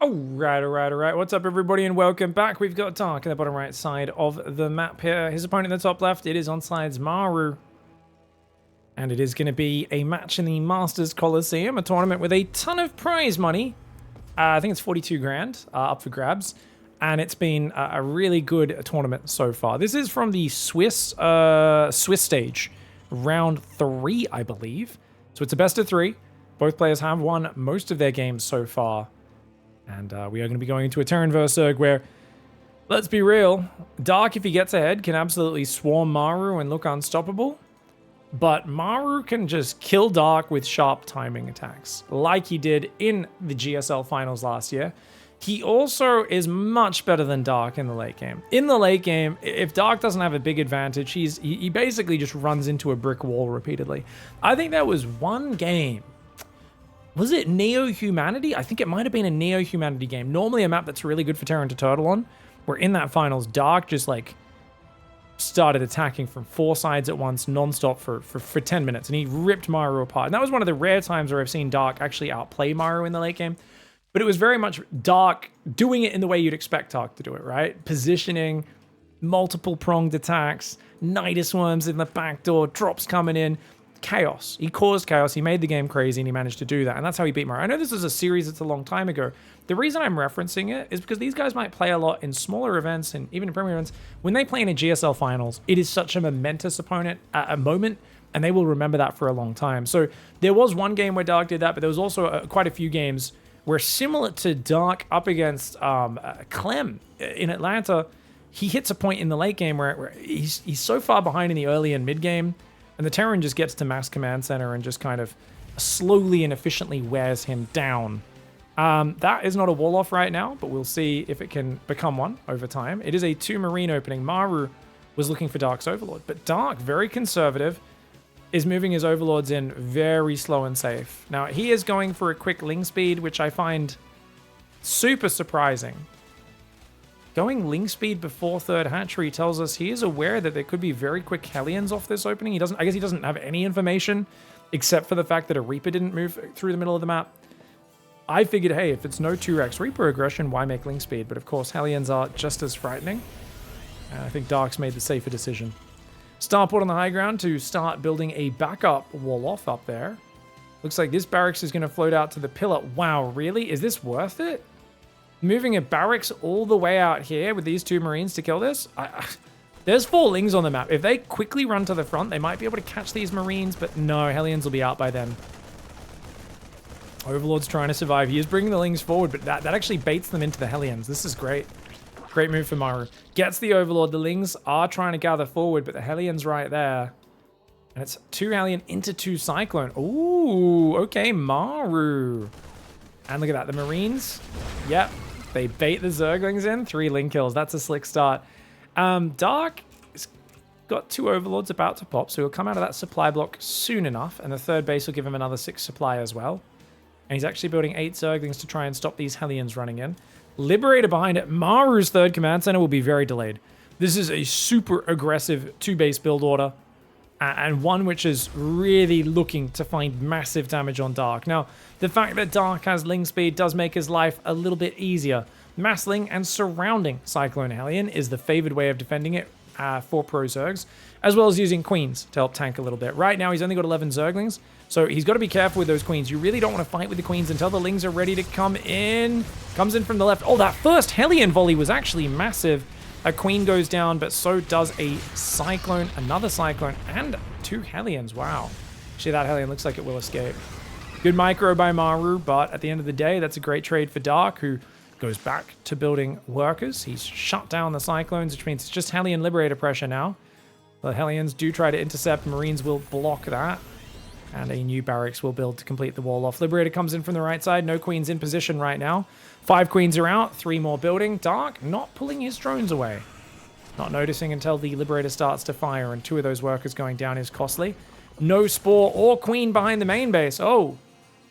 Alright. What's up, everybody, and welcome back. We've got Dark in the bottom right side of the map here. His opponent in the top left, it is on sides MARU. And it is going to be a match in the Masters Coliseum, a tournament with a ton of prize money. I think it's 42 grand up for grabs. And it's been a really good tournament so far. This is from the Swiss stage, round 3, I believe. So it's a best of 3. Both players have won most of their games so far. And we are going to be going into a turn versus Zerg where, let's be real, Dark, if he gets ahead, can absolutely swarm MARU and look unstoppable. But MARU can just kill Dark with sharp timing attacks, like he did in the GSL finals last year. He also is much better than Dark in the late game. In the late game, if Dark doesn't have a big advantage, he basically just runs into a brick wall repeatedly. I think there was one game. Was it Neo Humanity? I think it might have been a Neo Humanity game. Normally a map that's really good for Terran to Turtle on. Where in that finals, Dark just like started attacking from 4 sides at once, non-stop for 10 minutes. And he ripped MARU apart. And that was one of the rare times where I've seen Dark actually outplay MARU in the late game. But it was very much Dark doing it in the way you'd expect Dark to do it, right? Positioning, multiple pronged attacks, Nidus Worms in the back door, drops coming in. Chaos. He caused chaos. He made the game crazy, and he managed to do that. And that's how he beat MARU. I know this is a series that's a long time ago. The reason I'm referencing it is because these guys might play a lot in smaller events and even in premier events. When they play in a GSL finals, it is such a momentous opponent at a moment, and they will remember that for a long time. So there was one game where Dark did that, but there was also quite a few games where, similar to Dark up against Clem in Atlanta, he hits a point in the late game where he's so far behind in the early and mid game. And the Terran just gets to mass command center and just kind of slowly and efficiently wears him down. That is not a wall off right now, but we'll see if it can become one over time. It is a 2 Marine opening. MARU was looking for Dark's Overlord, but Dark, very conservative, is moving his Overlords in very slow and safe. Now, he is going for a quick Ling speed, which I find super surprising. Going Ling speed before 3rd hatchery tells us he is aware that there could be very quick Hellions off this opening. I guess he doesn't have any information except for the fact that a Reaper didn't move through the middle of the map. I figured, hey, if it's no 2-Rex Reaper aggression, why make Ling speed? But of course, Hellions are just as frightening. And I think Dark's made the safer decision. Starport on the high ground to start building a backup wall off up there. Looks like this barracks is going to float out to the pillar. Wow, really? Is this worth it? Moving a barracks all the way out here with these 2 Marines to kill this? There's 4 Lings on the map. If they quickly run to the front, they might be able to catch these Marines, but no, Hellions will be out by then. Overlord's trying to survive. He is bringing the Lings forward, but that actually baits them into the Hellions. This is great. Great move for MARU. Gets the Overlord. The Lings are trying to gather forward, but the Hellion's right there. And it's 2 Hellion into 2 Cyclone. Ooh, okay, MARU. And look at that, the Marines. Yep. They bait the Zerglings in. 3 Ling kills. That's a slick start. Dark has got 2 Overlords about to pop, so he'll come out of that supply block soon enough, and the 3rd base will give him another 6 supply as well. And he's actually building 8 Zerglings to try and stop these Hellions running in. Liberator behind it. MARU's 3rd command center will be very delayed. This is a super aggressive 2-base build order, and one which is really looking to find massive damage on Dark. Now, the fact that Dark has Ling speed does make his life a little bit easier. Mass Ling and surrounding Cyclone Hellion is the favored way of defending it for pro Zergs, as well as using Queens to help tank a little bit. Right now, he's only got 11 Zerglings, so he's got to be careful with those Queens. You really don't want to fight with the Queens until the Lings are ready to come in. Comes in from the left. Oh, that first Hellion volley was actually massive. A Queen goes down, but so does a Cyclone, another Cyclone, and 2 Hellions. Wow. Actually, that Hellion looks like it will escape. Good micro by MARU, but at the end of the day, that's a great trade for Dark, who goes back to building workers. He's shut down the Cyclones, which means it's just Hellion Liberator pressure now. The Hellions do try to intercept. Marines will block that. And a new barracks will build to complete the wall off. Liberator comes in from the right side. No Queens in position right now. 5 Queens are out. 3 more building. Dark not pulling his drones away. Not noticing until the Liberator starts to fire, and 2 of those workers going down is costly. No Spore or Queen behind the main base. Oh.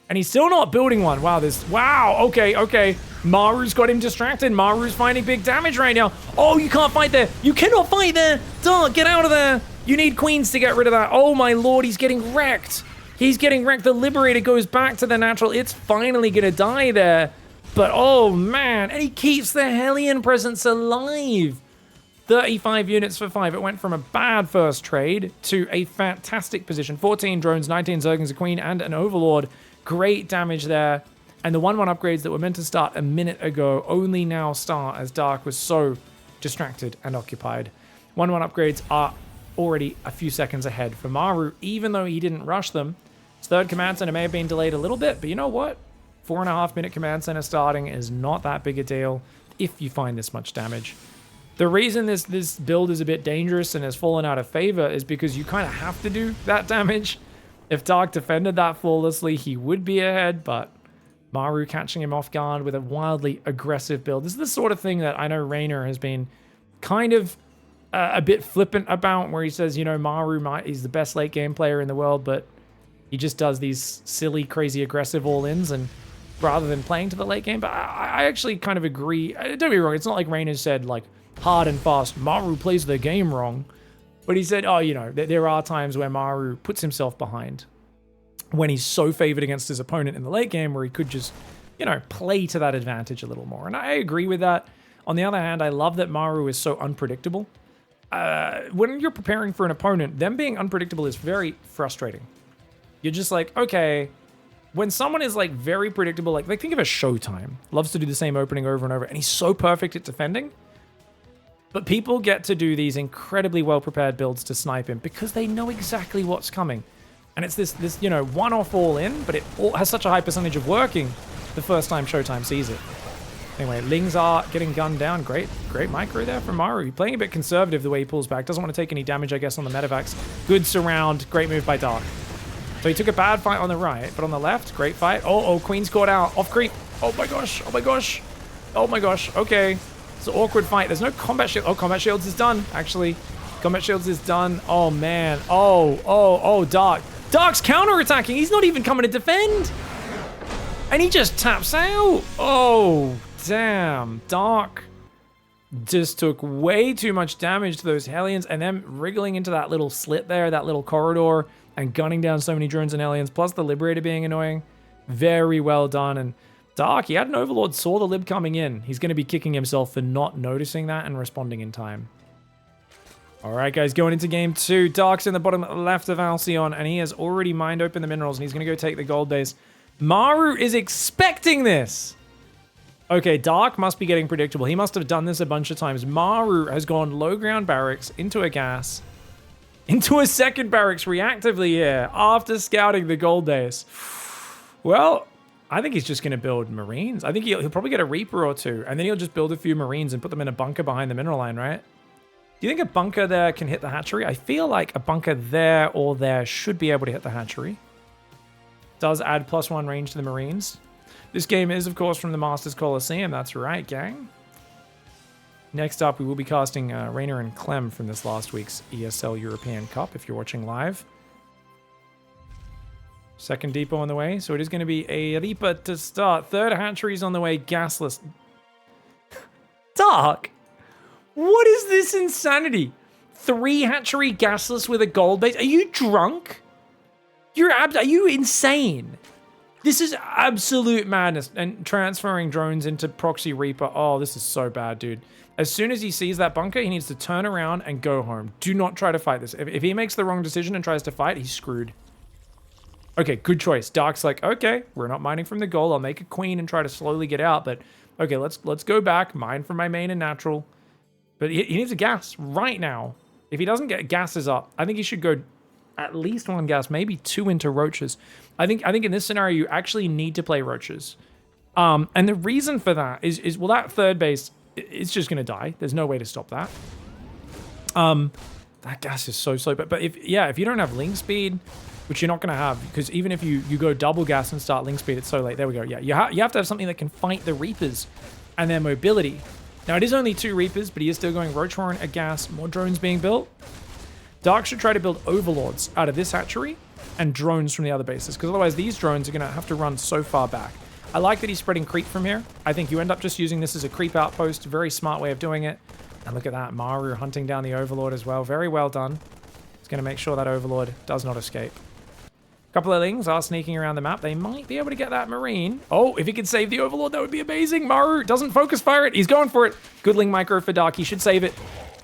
And he's still not building one. Wow, okay. MARU's got him distracted. MARU's finding big damage right now. Oh, you can't fight there. You cannot fight there. Dark, get out of there. You need Queens to get rid of that. Oh my lord, he's getting wrecked. He's getting wrecked. The Liberator goes back to the natural. It's finally going to die there. But oh man, and he keeps the Hellion presence alive. 35 units for 5. It went from a bad first trade to a fantastic position. 14 drones, 19 Zerglings, a Queen, and an Overlord. Great damage there. And the 1-1 upgrades that were meant to start a minute ago only now start as Dark was so distracted and occupied. 1-1 upgrades are already a few seconds ahead for Maru, even though he didn't rush them. His third command center may have been delayed a little bit, but you know what? 4.5 minute command center starting is not that big a deal if you find this much damage. The reason this build is a bit dangerous and has fallen out of favor is because you kind of have to do that damage. If Dark defended that flawlessly, he would be ahead, but Maru catching him off guard with a wildly aggressive build. This is the sort of thing that I know Raynor has been kind of a bit flippant about, where he says, you know, he's the best late game player in the world, but he just does these silly, crazy, aggressive all-ins and rather than playing to the late game. But I actually kind of agree. Don't get me wrong, it's not like Raynor said, like, hard and fast, Maru plays the game wrong. But he said, oh, you know, there are times where Maru puts himself behind when he's so favored against his opponent in the late game where he could just, you know, play to that advantage a little more. And I agree with that. On the other hand, I love that Maru is so unpredictable. When you're preparing for an opponent, them being unpredictable is very frustrating. You're just like, okay, when someone is like very predictable, like think of a Showtime, loves to do the same opening over and over, and he's so perfect at defending. But people get to do these incredibly well-prepared builds to snipe him because they know exactly what's coming. And it's this you know, one-off all-in, but it has such a high percentage of working the first time Showtime sees it. Anyway, Lings are getting gunned down. Great micro there from Maru. Playing a bit conservative the way he pulls back. Doesn't want to take any damage, I guess, on the medevacs. Good surround. Great move by Dark. So he took a bad fight on the right, but on the left, great fight. Oh, Queen's caught out. Off creep. Oh my gosh. Okay. It's an awkward fight. There's no combat shield. Oh, combat shields is done, actually. Combat shields is done. Oh, man. Oh, Dark. Dark's counterattacking. He's not even coming to defend. And he just taps out. Oh, damn. Dark just took way too much damage to those Hellions and then wriggling into that little slit there, that little corridor, and gunning down so many drones and Hellions, plus the Liberator being annoying. Very well done. And Dark, he had an Overlord, saw the Lib coming in. He's going to be kicking himself for not noticing that and responding in time. All right, guys, going into game 2. Dark's in the bottom left of Alcyon, and he has already mined open the minerals, and he's going to go take the gold base. Maru is expecting this. Okay, Dark must be getting predictable. He must have done this a bunch of times. Maru has gone low ground barracks into a gas, into a second barracks reactively here after scouting the gold base. Well, I think he's just going to build Marines. I think he'll probably get a Reaper or two, and then he'll just build a few Marines and put them in a bunker behind the mineral line, right? Do you think a bunker there can hit the hatchery? I feel like a bunker there or there should be able to hit the hatchery. Does add +1 range to the Marines. This game is, of course, from the Masters Coliseum. That's right, gang. Next up, we will be casting Raynor and Clem from this last week's ESL European Cup, if you're watching live. Second depot on the way, so it is going to be a Reaper to start. Third hatchery's on the way, gasless. Dark? What is this insanity? 3 hatchery gasless with a gold base? Are you drunk? Are you insane? This is absolute madness. And transferring drones into Proxy Reaper. Oh, this is so bad, dude. As soon as he sees that bunker, he needs to turn around and go home. Do not try to fight this. If he makes the wrong decision and tries to fight, he's screwed. Okay, good choice. Dark's like, okay, we're not mining from the gold. I'll make a queen and try to slowly get out. But okay, let's go back, mine from my main and natural. But he needs a gas right now. If he doesn't get gases up, I think he should go at least 1 gas, maybe 2 into roaches. I think in this scenario, you actually need to play roaches. And the reason for that is well, that third base, it's just going to die. There's no way to stop that. That gas is so slow. But if you don't have link speed, which you're not going to have, because even if you go double gas and start link speed, it's so late. There we go. Yeah, you have to have something that can fight the Reapers and their mobility. Now, it is only 2 Reapers, but he is still going Roach Horn, a gas, more drones being built. Dark should try to build Overlords out of this hatchery and drones from the other bases, because otherwise these drones are going to have to run so far back. I like that he's spreading creep from here. I think you end up just using this as a creep outpost. Very smart way of doing it. And look at that. Maru hunting down the Overlord as well. Very well done. He's going to make sure that Overlord does not escape. Couple of Lings are sneaking around the map. They might be able to get that Marine. Oh, if he could save the Overlord, that would be amazing. Maru doesn't focus fire it. He's going for it. Good Ling micro for Dark. He should save it.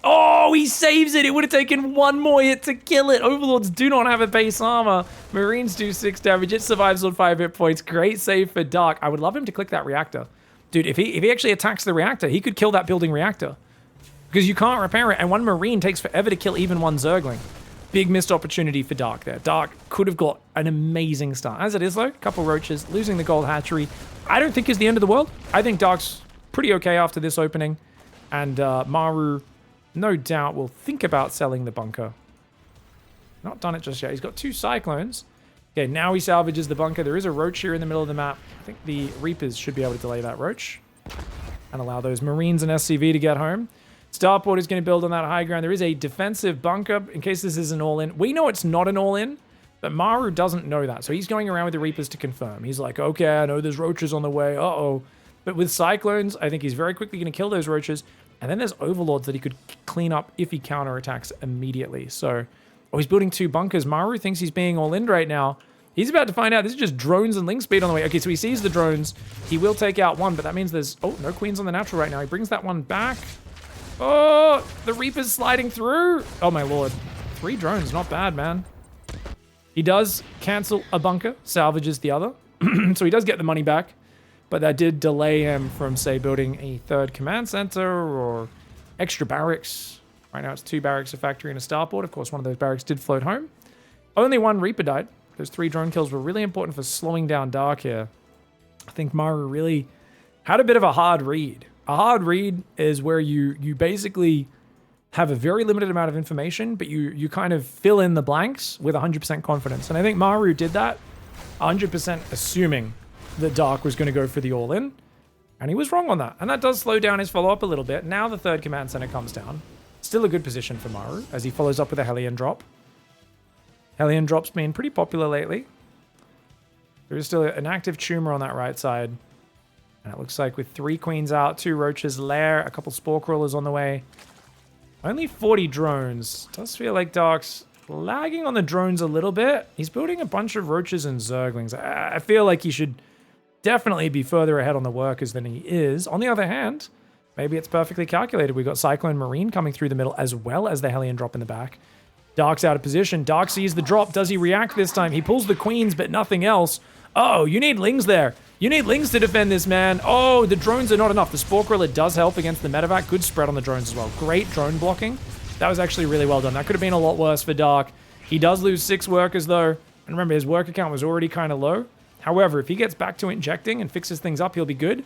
Oh, he saves it. It would have taken one more hit to kill it. Overlords do not have a base armor. Marines do 6 damage. It survives on 5 hit points. Great save for Dark. I would love him to click that reactor. Dude, if he actually attacks the reactor, he could kill that building reactor. Because you can't repair it, and one Marine takes forever to kill even one Zergling. Big missed opportunity for Dark there. Dark could have got an amazing start. As it is, though, a couple roaches, losing the gold hatchery, I don't think is the end of the world. I think Dark's pretty okay after this opening. And Maru, no doubt, will think about selling the bunker. Not done it just yet. He's got 2 Cyclones. Okay, now he salvages the bunker. There is a roach here in the middle of the map. I think the Reapers should be able to delay that roach and allow those Marines and SCV to get home. Starport is going to build on that high ground. There is a defensive bunker in case this is an all-in. We know it's not an all-in, but Maru doesn't know that. So he's going around with the Reapers to confirm. He's like, okay, I know there's roaches on the way. Uh-oh. But with Cyclones, I think he's very quickly going to kill those roaches. And then there's Overlords that he could clean up if he counterattacks immediately. So, oh, he's building 2 bunkers. Maru thinks he's being all-in right now. He's about to find out. This is just drones and Ling speed on the way. Okay, so he sees the drones. He will take out one, but that means there's... Oh, no Queens on the natural right now. He brings that one back. Oh, the Reaper's sliding through. Oh, my lord. 3 drones. Not bad, man. He does cancel a bunker, salvages the other. So he does get the money back. But that did delay him from, say, building a 3rd command center or extra barracks. Right now it's 2 barracks, a factory, and a starport. Of course, one of those barracks did float home. Only 1 Reaper died. Those 3 drone kills were really important for slowing down Dark here. I think Maru really had a bit of a hard read. A hard read is where you basically have a very limited amount of information, but you kind of fill in the blanks with 100% confidence. And I think Maru did that 100% assuming that Dark was going to go for the all-in. And he was wrong on that. And that does slow down his follow-up a little bit. Now the 3rd command center comes down. Still a good position for Maru as he follows up with a Hellion drop. Hellion drop's been pretty popular lately. There is still an active tumor on that right side. And it looks like with 3 queens out, 2 roaches, lair, a couple spore crawlers on the way. Only 40 drones. Does feel like Dark's lagging on the drones a little bit. He's building a bunch of roaches and Zerglings. I feel like he should definitely be further ahead on the workers than he is. On the other hand, maybe it's perfectly calculated. We've got Cyclone Marine coming through the middle as well as the Hellion drop in the back. Dark's out of position. Dark sees the drop. Does he react this time? He pulls the queens, but nothing else. Oh, you need Lings there. You need Lings to defend this, man. Oh, the drones are not enough. The Spore Crawler does help against the medevac. Good spread on the drones as well. Great drone blocking. That was actually really well done. That could have been a lot worse for Dark. He does lose 6 workers, though. And remember, his worker count was already kind of low. However, if he gets back to injecting and fixes things up, he'll be good.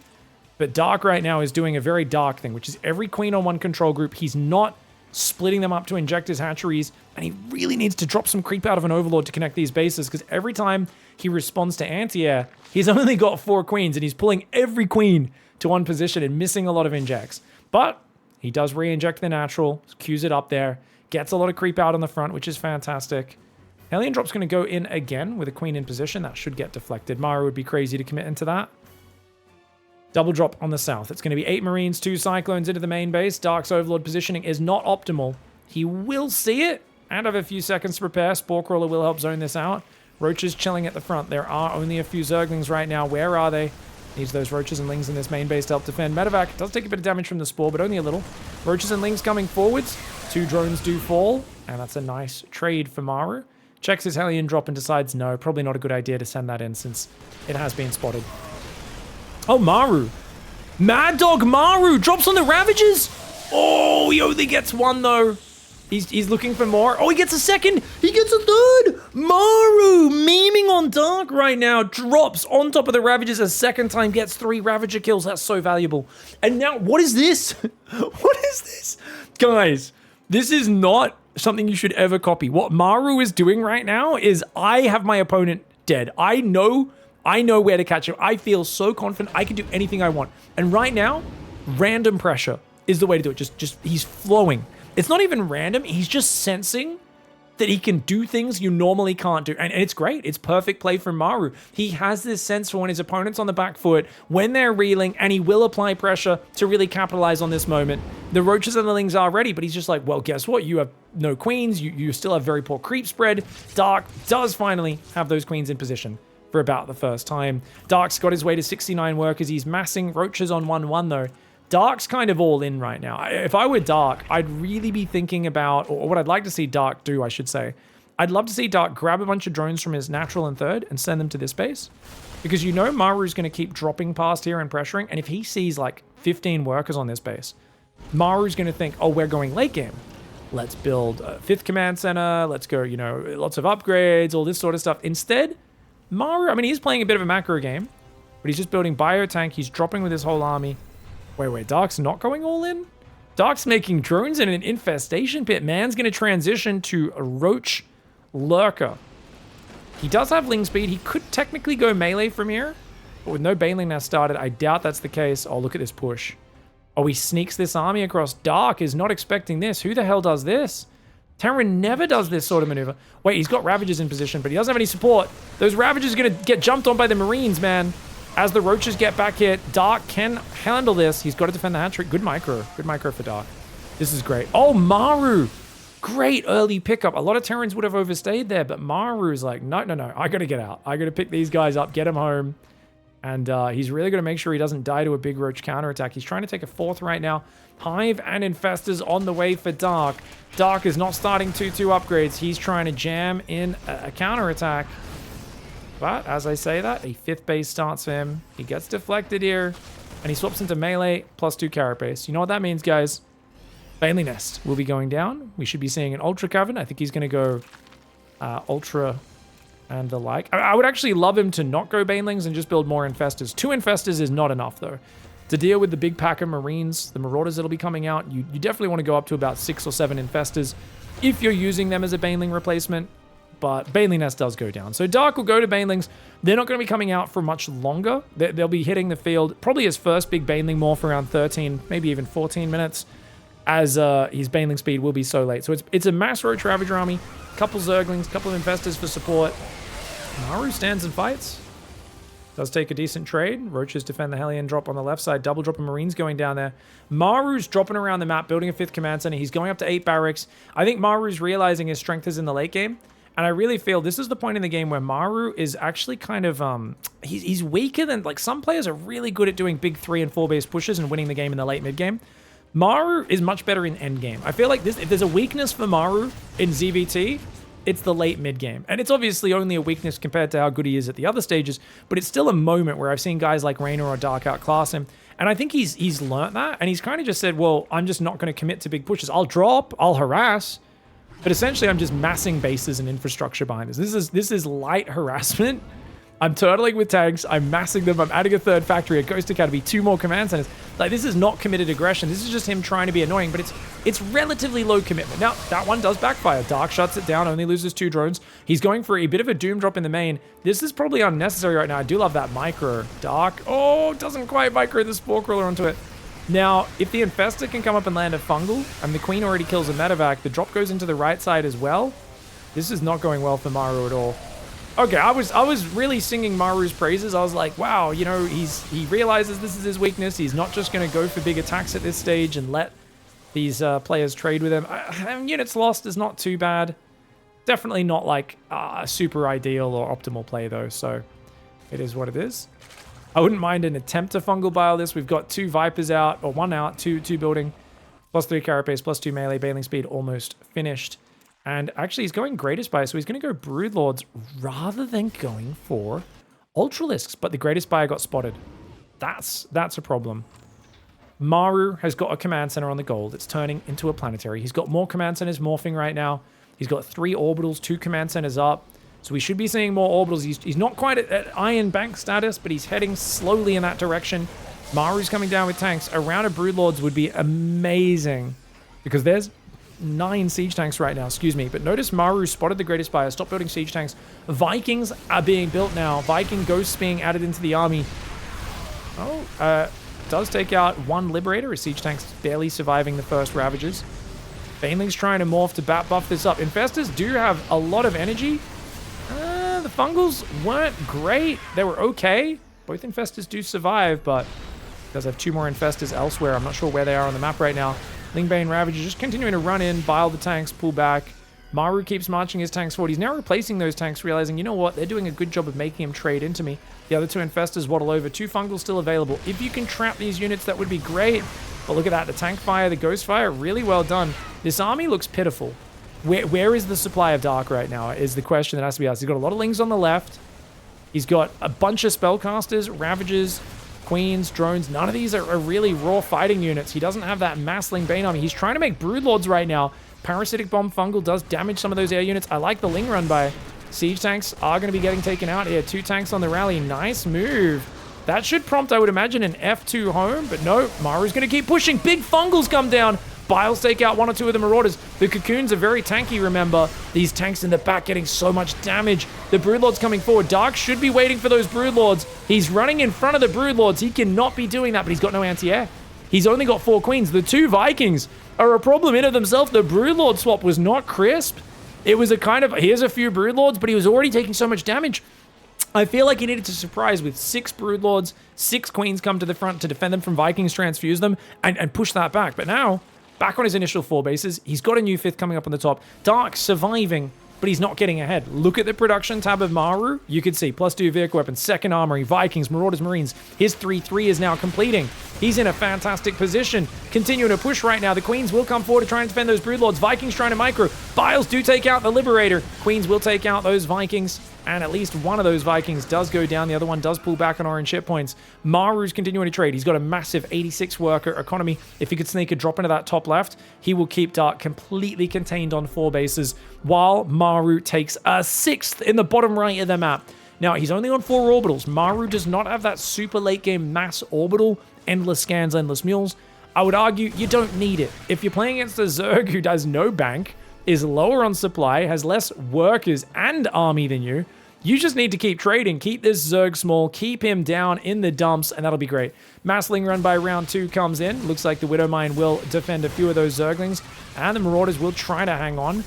But Dark right now is doing a very Dark thing, which is every queen on one control group. He's not splitting them up to inject his hatcheries, and he really needs to drop some creep out of an Overlord to connect these bases, because every time he responds to anti-air, he's only got 4 queens, and he's pulling every queen to one position and missing a lot of injects. But he does re-inject the natural, cues it up there, gets a lot of creep out on the front, which is fantastic. Hellion drop's going to go in again with a queen in position. That should get deflected. Maru would be crazy to commit into that. Double drop on the south. It's going to be 8 Marines, 2 Cyclones into the main base. Dark's Overlord positioning is not optimal. He will see it and have a few seconds to prepare. Spore Crawler will help zone this out. Roaches chilling at the front. There are only a few Zerglings right now. Where are they? Needs those Roaches and Lings in this main base to help defend. Medevac does take a bit of damage from the Spore, but only a little. Roaches and Lings coming forwards. 2 drones do fall, and that's a nice trade for Maru. Checks his Hellion drop and decides, no, probably not a good idea to send that in since it has been spotted. Oh, Maru. Mad Dog Maru drops on the Ravagers. Oh, he only gets 1, though. He's looking for more. Oh, he gets a 2nd. He gets a 3rd. Maru memeing on Dark right now. Drops on top of the Ravagers a 2nd time. Gets 3 Ravager kills. That's so valuable. And now, what is this? What is this? Guys, this is not something you should ever copy. What Maru is doing right now is I have my opponent dead. I know where to catch him. I feel so confident I can do anything I want. And right now, random pressure is the way to do it. Just he's flowing. It's not even random. He's just sensing that he can do things you normally can't do. And it's great. It's perfect play from MARU. He has this sense for when his opponent's on the back foot, when they're reeling, and he will apply pressure to really capitalize on this moment. The roaches and the lings are ready, but he's just like, well, guess what? You have no queens. You still have very poor creep spread. Dark does finally have those queens in position for about the first time. Dark's got his way to 69 workers. He's massing roaches on 1-1 though. Dark's kind of all in right now. If I were Dark, I'd really be thinking about, or what I'd like to see Dark do, I should say. I'd love to see Dark grab a bunch of drones from his natural and third and send them to this base. Because you know MARU's going to keep dropping past here and pressuring, and if he sees like 15 workers on this base, MARU's going to think, oh, we're going late game. Let's build a 5th command center, let's go, you know, lots of upgrades, all this sort of stuff. Instead, MARU, I mean, he's playing a bit of a macro game, but he's just building biotank, he's dropping with his whole army. Wait, Dark's not going all in? Dark's making drones in an infestation pit. Man's going to transition to a roach lurker. He does have ling speed. He could technically go melee from here, but with no baneling nest started, I doubt that's the case. Oh, look at this push. Oh, he sneaks this army across. Dark is not expecting this. Who the hell does this? Terran never does this sort of maneuver. Wait, he's got Ravagers in position, but he doesn't have any support. Those Ravagers are going to get jumped on by the Marines, man. As the roaches get back here, Dark can handle this. He's got to defend the hat-trick. Good micro for Dark. This is great. Oh, MARU. Great early pickup. A lot of Terrans would have overstayed there, but MARU's like, no. I got to get out. I got to pick these guys up, get them home. And he's really going to make sure he doesn't die to a big roach counterattack. He's trying to take a 4th right now. Hive and Infestors on the way for Dark. Dark is not starting 2-2 upgrades. He's trying to jam in a counterattack. But as I say that, a 5th base starts for him. He gets deflected here, and he swaps into melee +2 carapace. You know what that means, guys? Baneling Nest will be going down. We should be seeing an Ultra Cavern. I think he's going to go Ultra and the like. I would actually love him to not go Banelings and just build more Infestors. 2 Infestors is not enough, though. To deal with the big pack of Marines, the Marauders that'll be coming out, you definitely want to go up to about 6 or 7 Infestors if you're using them as a Baneling replacement. But Baneling Nest does go down. So Dark will go to Banelings. They're not going to be coming out for much longer. They'll be hitting the field, probably his first big Baneling morph around 13, maybe even 14 minutes, as his Baneling speed will be so late. So it's a mass Roach Ravager army, couple Zerglings, couple of Infestors for support. MARU stands and fights. Does take a decent trade. Roaches defend the Hellion drop on the left side. Double drop of Marines going down there. MARU's dropping around the map, building a 5th command center. He's going up to 8 barracks. I think MARU's realizing his strength is in the late game. And I really feel this is the point in the game where MARU is actually kind of, he's weaker than, like, some players are really good at doing big 3 and 4 base pushes and winning the game in the late mid game. MARU is much better in end game. I feel like if there's a weakness for MARU in ZVT, it's the late mid game. And it's obviously only a weakness compared to how good he is at the other stages, but it's still a moment where I've seen guys like Raynor or Dark outclass him. And I think he's learnt that, and he's kind of just said, well, I'm just not going to commit to big pushes. I'll drop, I'll harass, but essentially I'm just massing bases and infrastructure behind this. This is light harassment. I'm turtling with tanks, I'm massing them, I'm adding a 3rd factory, a Ghost Academy, 2 more command centers. Like, this is not committed aggression. This is just him trying to be annoying, but it's relatively low commitment. Now, that one does backfire. Dark shuts it down, only loses 2 drones. He's going for a bit of a doom drop in the main. This is probably unnecessary right now. I do love that micro. Dark, oh, doesn't quite micro the Spore Crawler onto it. Now, if the Infestor can come up and land a Fungal, and the Queen already kills a Medevac, the drop goes into the right side as well. This is not going well for MARU at all. Okay, I was really singing MARU's praises. I was like, wow, you know, he realizes this is his weakness. He's not just going to go for big attacks at this stage and let these players trade with him. Units lost is not too bad. Definitely not like a super ideal or optimal play though, so it is what it is. I wouldn't mind an attempt to fungal bile this. We've got 2 Vipers out, or 1 out, 2 building, +3 carapace, +2 melee, Baneling speed almost finished. And actually he's going Greatest Buyer, so he's going to go Broodlords rather than going for Ultralisks. But the Greatest Buyer got spotted. That's a problem. MARU has got a command center on the gold. It's turning into a planetary. He's got more command centers morphing right now. He's got 3 orbitals, 2 command centers up. So we should be seeing more orbitals. He's not quite at Iron Bank status, but he's heading slowly in that direction. MARU's coming down with tanks. A round of Broodlords would be amazing, because there's 9 siege tanks right now, excuse me. But notice MARU spotted the Greatest Buyer, stopped building siege tanks. Vikings are being built now. Viking Ghosts being added into the army. Oh, does take out 1 Liberator. His siege tanks barely surviving the first Ravagers. Baneling's trying to morph to bat buff this up. Infestors do have a lot of energy. The Fungals weren't great. They were okay. Both Infestors do survive, but it does have 2 more Infestors elsewhere. I'm not sure where they are on the map right now. Lingbane Ravager just continuing to run in, bile the tanks, pull back. MARU keeps marching his tanks forward. He's now replacing those tanks, realizing, you know what, they're doing a good job of making him trade into me. The other 2 Infestors waddle over. 2 Fungals still available. If you can trap these units, that would be great. But look at that, the tank fire, the ghost fire, really well done. This army looks pitiful. Where is the supply of Dark right now is the question that has to be asked. He's got a lot of Lings on the left. He's got a bunch of Spellcasters, Ravagers, Queens, Drones. None of these are really raw fighting units. He doesn't have that mass Lingbane army. He's trying to make Broodlords right now. Parasitic Bomb Fungal does damage some of those air units. I like the Ling run by. Siege tanks are going to be getting taken out here. 2 tanks on the rally. Nice move. That should prompt, I would imagine, an F2 home, but no, Maru's going to keep pushing. Big Fungals come down. Biles take out 1 or 2 of the Marauders. The Cocoons are very tanky, remember. These tanks in the back getting so much damage. The Broodlords coming forward. Dark should be waiting for those Broodlords. He's running in front of the Broodlords. He cannot be doing that, but he's got no anti-air. He's only got 4 Queens. The 2 Vikings are a problem in of themselves. The Broodlord swap was not crisp. It was a kind of, here's a few Broodlords, but he was already taking so much damage. I feel like he needed to surprise with 6 Broodlords, 6 Queens come to the front to defend them from Vikings, transfuse them, and push that back. But now, back on his initial 4 bases, he's got a new 5th coming up on the top. Dark surviving, but he's not getting ahead. Look at the production tab of MARU. You can see +2 vehicle weapons, 2nd armory, Vikings, Marauders, Marines. His 3-3 is now completing. He's in a fantastic position. Continuing to push right now. The Queens will come forward to try and defend those Broodlords. Vikings trying to micro. Biles do take out the Liberator. Queens will take out those Vikings. And at least one of those Vikings does go down. The other one does pull back on orange hit points. MARU's continuing to trade. He's got a massive 86 worker economy. If he could sneak a drop into that top left, he will keep Dark completely contained on 4 bases, while MARU takes a 6th in the bottom right of the map. Now, he's only on 4 orbitals. MARU does not have that super late game mass orbital, endless scans, endless mules. I would argue you don't need it. If you're playing against a Zerg who does no bank, is lower on supply, has less workers and army than you, you just need to keep trading. Keep this Zerg small, keep him down in the dumps, and that'll be great. Massling run by round 2 comes in. Looks like the Widowmine will defend a few of those Zerglings, and the Marauders will try to hang on.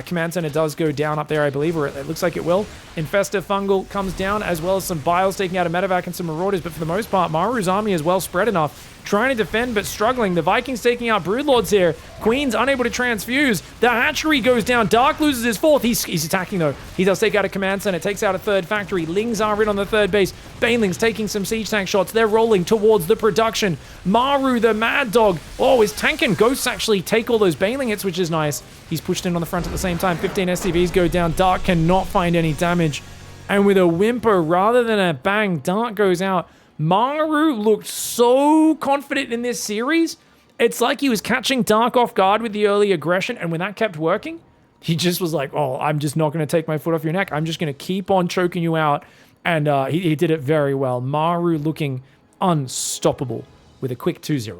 Command Center does go down up there, I believe, or it looks like it will. Infestor Fungal comes down, as well as some Biles taking out a Medevac and some Marauders, but for the most part, Maru's army is well spread enough. Trying to defend, but struggling. The Vikings taking out Broodlords here. Queen's unable to transfuse. The hatchery goes down. Dark loses his 4th. He's attacking, though. He does take out a Command Center, takes out a 3rd factory. Lings are in on the 3rd base. Baneling's taking some siege tank shots. They're rolling towards the production. MARU, the Mad Dog. Oh, is tanking. Ghosts actually take all those Baneling hits, which is nice. He's pushed in on the front at the same time. 15 SCVs go down. Dark cannot find any damage. And with a whimper rather than a bang, Dark goes out. MARU looked so confident in this series. It's like he was catching Dark off guard with the early aggression, and when that kept working, he just was like, oh, I'm just not going to take my foot off your neck. I'm just going to keep on choking you out. And he did it very well. MARU looking unstoppable with a quick 2-0.